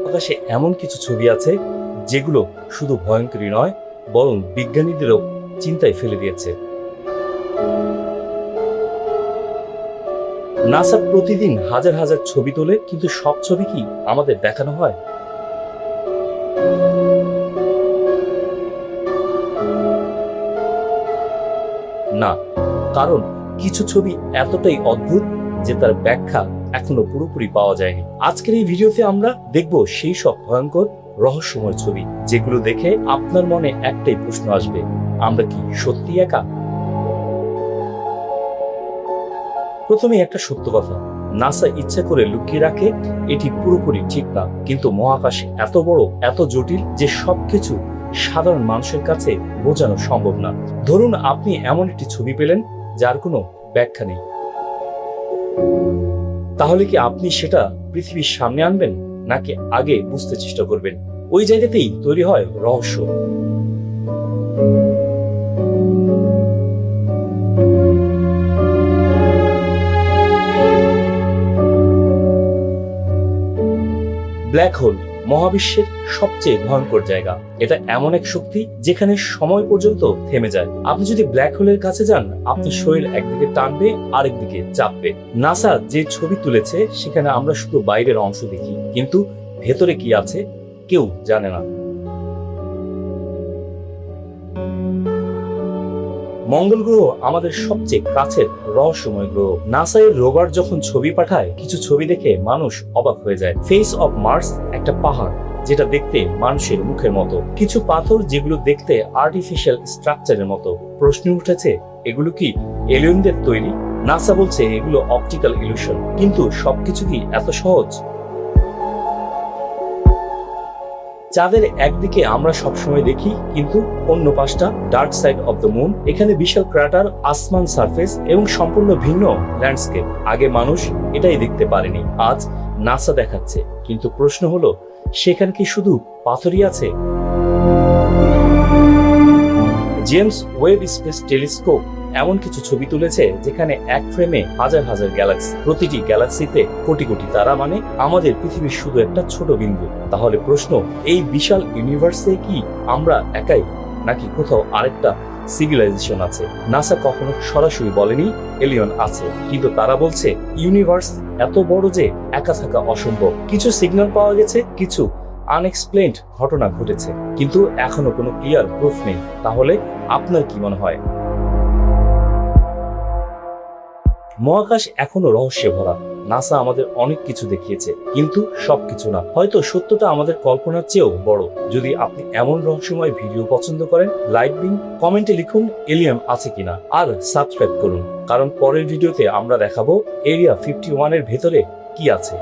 আকাশে এমন কিছু ছবি আছে যেগুলো শুধু ভয়ঙ্করই নয়, বরং বিজ্ঞানীদেরও চিন্তায় ফেলে দিয়েছে। নাসা প্রতিদিন হাজার হাজার ছবি তোলে, কিন্তু সব ছবি কি আমাদের দেখানো হয়? না, কারণ কিছু ছবি এতটাই অদ্ভুত যে তার ব্যাখ্যা এখনো পুরোপুরি পাওয়া যায়নি। আজকের এই ভিডিওতে আমরা দেখব সেই সব ভয়ঙ্কর রহস্যময় ছবি যেগুলো দেখে আপনার মনে একটাই প্রশ্ন আসবে, আমরা কি সত্যি একা? প্রথমে একটা সত্য কথা, নাসা ইচ্ছা করে লুকিয়ে রাখে এটি পুরোপুরি ঠিক না, কিন্তু মহাকাশ এত বড়, এত জটিল যে সবকিছু সাধারণ মানুষের কাছে বোঝানো সম্ভব না। ধরুন আপনি এমন একটি ছবি পেলেন যার কোনো ব্যাখ্যা নেই, তাহলে কি আপনি সেটা পৃথিবীর সামনে আনবেন, নাকি আগে বুঝতে চেষ্টা করবেন? ওই জায়গাতেই তৈরি হয় রহস্য। ব্ল্যাক হোল মহাবিশ্বের সবচেয়ে ভয়ঙ্কর জায়গা। এটা এমন এক শক্তি যেখানে সময় পর্যন্ত থেমে যায়। আপনি যদি ব্ল্যাক হোলের কাছে যান, আপনার শরীর একদিকে টানবে, আরেকদিকে চাপবে। নাসা যে ছবি তুলেছে সেখানে আমরা শুধু বাইরের অংশ দেখি, কিন্তু ভেতরে কি আছে কেউ জানে না। মঙ্গল গ্রহ আমাদের সবচেয়ে কাছের রহস্যময় গ্রহ। নাসা এর রোভার যখন ছবি পাঠায়, কিছু ছবি দেখে মানুষ অবাক হয়ে যায়। ফেস অফ মার্স একটা পাহাড় যেটা দেখতে মানুষের মুখের মতো, কিছু পাথর যেগুলো দেখতে আর্টিফিশিয়াল স্ট্রাকচারের মতো। প্রশ্ন উঠেছে, এগুলো কি এলিয়েনদের তৈরি? নাসা বলছে এগুলো অপটিক্যাল ইলুশন, কিন্তু সবকিছু কি এত সহজ? চাঁদের একদিকে আমরা সবসময় দেখি, কিন্তু অন্য পাশটা dark side of the moon. এখানে বিশাল ক্র্যাটার, আসমান সারফেস এবং সম্পূর্ণ ভিন্ন ল্যান্ডস্কেপ। আগে মানুষ এটাই দেখতে পারেনি, আজ নাসা দেখাচ্ছে। কিন্তু প্রশ্ন হলো, সেখানে কি শুধু পাথরই আছে? জেমস ওয়েব স্পেস টেলিস্কোপ এমন কিছু ছবি তুলেছে যেখানে এক ফ্রেমে হাজার হাজার গ্যালাক্সি, প্রতিটি গ্যালাক্সিতে কোটি কোটি তারা, মানে আমাদের পৃথিবীর শুধু একটা ছোট বিন্দু। তাহলে প্রশ্ন, এই বিশাল ইউনিভার্সে কি আমরা একাই, নাকি কোথাও আরেকটা সিভিলাইজেশন আছে? নাসা কখনো সরাসরি বলেনি এলিয়েন আছে, কিন্তু তারা বলছে ইউনিভার্স এত বড় যে একা থাকা অসম্ভব। কিছু সিগন্যাল পাওয়া গেছে, কিছু আনএক্সপ্লেইনড ঘটনা ঘটেছে, কিন্তু এখনো কোনো ক্লিয়ার প্রুফ নেই। তাহলে আপনার কি মনে হয়? মহাকাশ এখনো রহস্যে ভরা। নাসা আমাদের অনেক কিছু দেখিয়েছে, কিন্তু সবকিছু না। হয়তো সত্যটা আমাদের কল্পনার চেয়েও বড়। যদি আপনি এমন রহস্যময় ভিডিও পছন্দ করেন, লাইক দিন, কমেন্টে লিখুন এলিয়েন আছে কিনা, আর সাবস্ক্রাইব করুন, কারণ পরের ভিডিওতে আমরা দেখাবো এরিয়া 51 এর ভেতরে কি আছে।